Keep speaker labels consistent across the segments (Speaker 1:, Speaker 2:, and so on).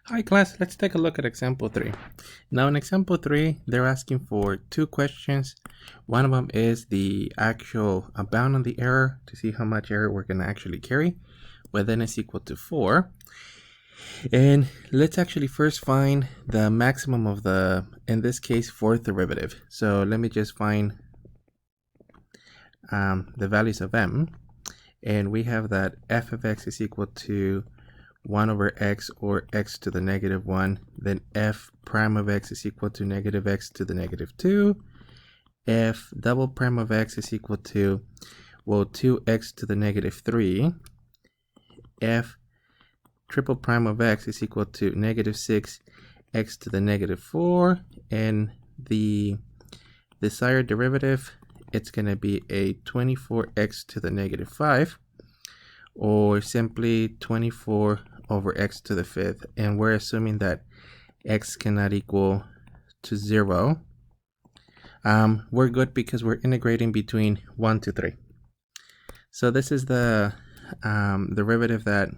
Speaker 1: Hi class, let's take a look at example 3. Now in example 3, they're asking for two questions. One of them is the actual bound on the error to see how much error we're going to actually carry, when n is equal to 4. And let's actually first find the maximum of the, in this case, fourth derivative. So let me just find the values of m. And we have that f of x is equal to 1 over x, or x to the negative 1, then f prime of x is equal to negative x to the negative 2, f double prime of x is equal to, well, 2x to the negative 3, f triple prime of x is equal to negative 6x to the negative 4, and the desired derivative, it's going to be a 24x to the negative 5, or simply 24 over x to the fifth, and we're assuming that x cannot equal to 0. We're good because we're integrating between 1 to 3. So this is the derivative that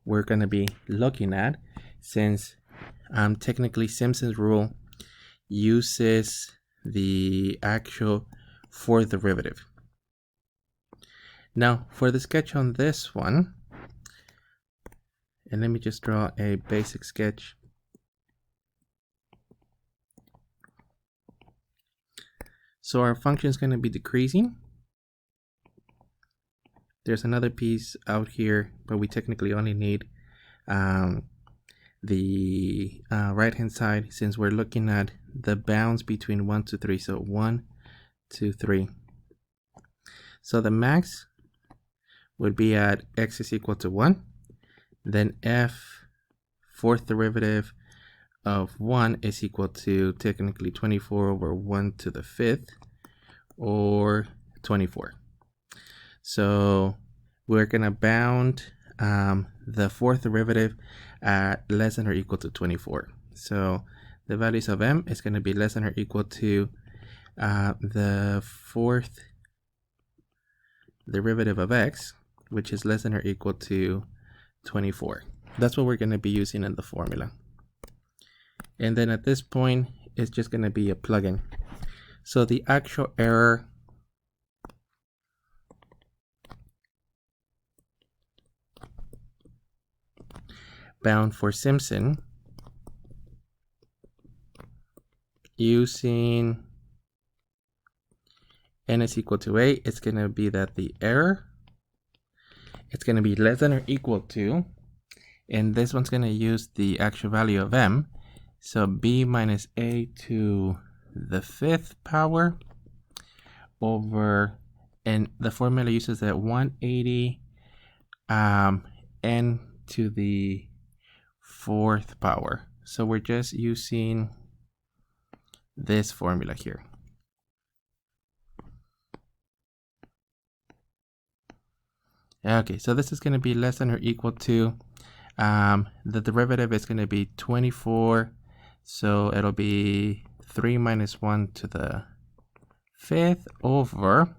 Speaker 1: we're going to be looking at, since technically Simpson's rule uses the actual fourth derivative. Now for the sketch on this one, and let me just draw a basic sketch. So our function is going to be decreasing. There's another piece out here, but we technically only need the right hand side, since we're looking at the bounds between 1 to 3. So 1, 2, 3. So the max would be at x is equal to 1. Then f fourth derivative of 1 is equal to technically 24 over 1 to the fifth, or 24. So we're going to bound the fourth derivative at less than or equal to 24. So the values of m is going to be less than or equal to the fourth derivative of x, which is less than or equal to 24. That's what we're going to be using in the formula. And then at this point, it's just going to be a plugin. So the actual error bound for Simpson using n is equal to 8, it's going to be that the error, it's going to be less than or equal to, and this one's going to use the actual value of m, so b minus a to the fifth power over, and the formula uses that 180 n to the fourth power. So we're just using this formula here. Okay, so this is going to be less than or equal to, the derivative is going to be 24, so it'll be 3 minus 1 to the fifth over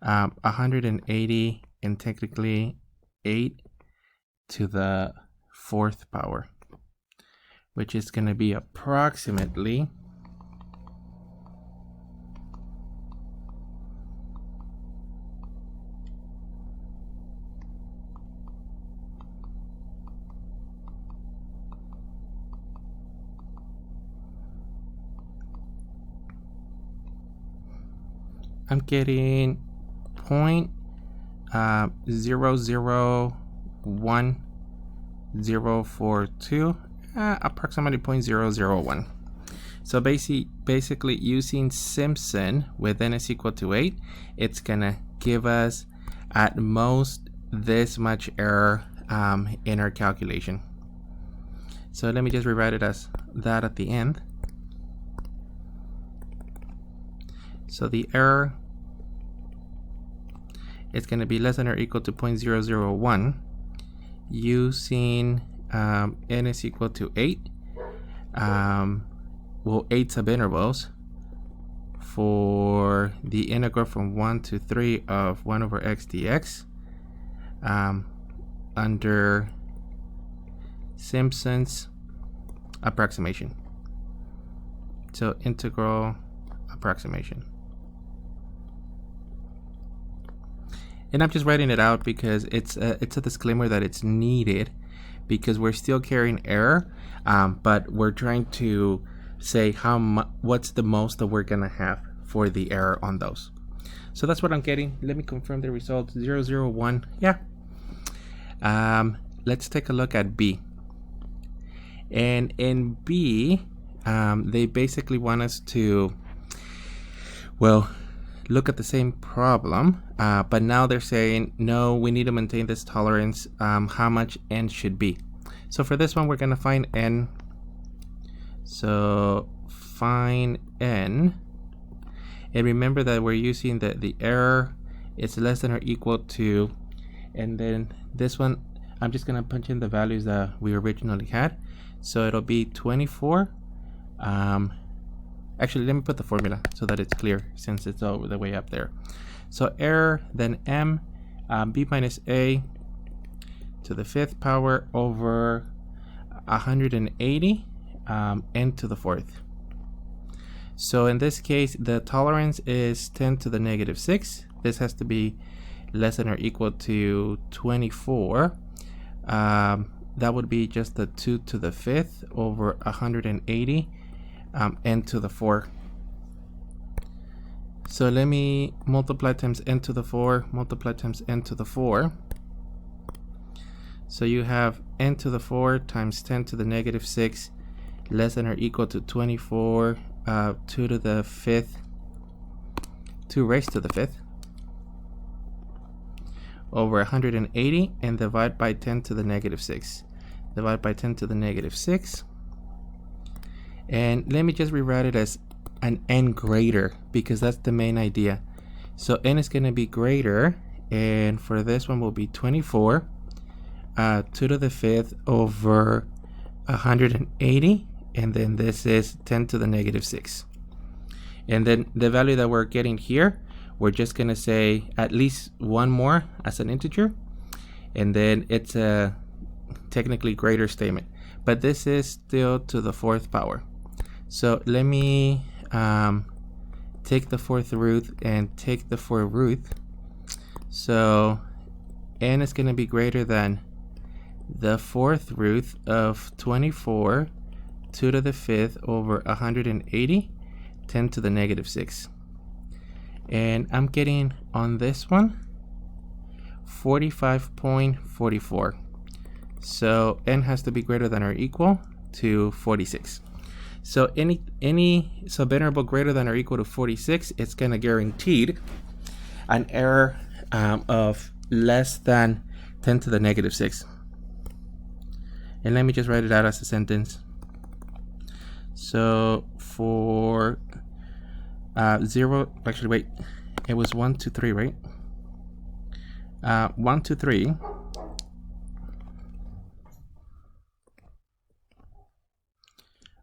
Speaker 1: 180, and technically 8 to the fourth power, which is going to be approximately 0.001042, approximately 0.001. So basically using Simpson with n is equal to 8, it's gonna give us at most this much error in our calculation. So let me just rewrite it as that at the end. So the error is going to be less than or equal to 0.001 using n is equal to 8. Well, 8 subintervals for the integral from 1 to 3 of 1 over x dx under Simpson's approximation. So integral approximation. And I'm just writing it out because it's a disclaimer that it's needed because we're still carrying error, but we're trying to say what's the most that we're gonna have for the error on those. So that's what I'm getting. Let me confirm the result. 0, 0, 1. Yeah. Let's take a look at B. And in B, they basically want us to, well, look at the same problem, but now they're saying, no, we need to maintain this tolerance, how much n should be. So for this one, we're going to find n. So find n. And remember that we're using the error. It's less than or equal to, and then this one, I'm just going to punch in the values that we originally had. So it'll be 24. Actually, let me put the formula so that it's clear since it's all the way up there. So error, then m, b minus a to the 5th power over 180, n to the 4th. So in this case, the tolerance is 10 to the negative 6. This has to be less than or equal to 24. That would be just the 2 to the 5th over 180. N to the 4. So let me multiply times n to the 4, multiply times n to the 4. So you have n to the 4 times 10 to the negative 6 less than or equal to 24, 2 to the 5th, 2 raised to the 5th over 180, and divide by 10 to the negative 6. Divide by 10 to the negative 6. And let me just rewrite it as an n greater because that's the main idea. So n is going to be greater, and for this one will be 24, 2 to the 5th over 180, and then this is 10 to the negative 6. And then the value that we're getting here, we're just going to say at least one more as an integer, and then it's a technically greater statement. But this is still to the 4th power. So let me take the 4th root and take the 4th root. So n is going to be greater than the 4th root of 24, 2 to the 5th over 180, 10 to the negative 6. And I'm getting on this one 45.44. So n has to be greater than or equal to 46. So any subinterval greater than or equal to 46, it's going to guaranteed an error of less than 10 to the negative 6. And let me just write it out as a sentence. So for 0, actually wait, it was 1, 2, 3, right? 1, 2, 3.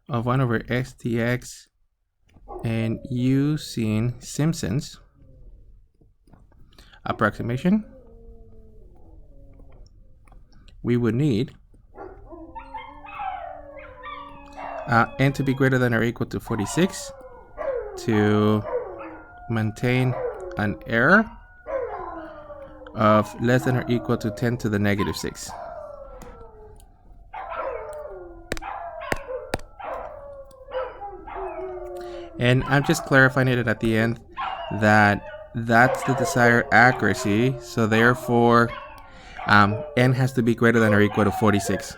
Speaker 1: Of 1 over x dx, and using Simpson's approximation, we would need n to be greater than or equal to 46 to maintain an error of less than or equal to 10 to the negative 6. And I'm just clarifying it at the end that that's the desired accuracy. So therefore, n has to be greater than or equal to 46.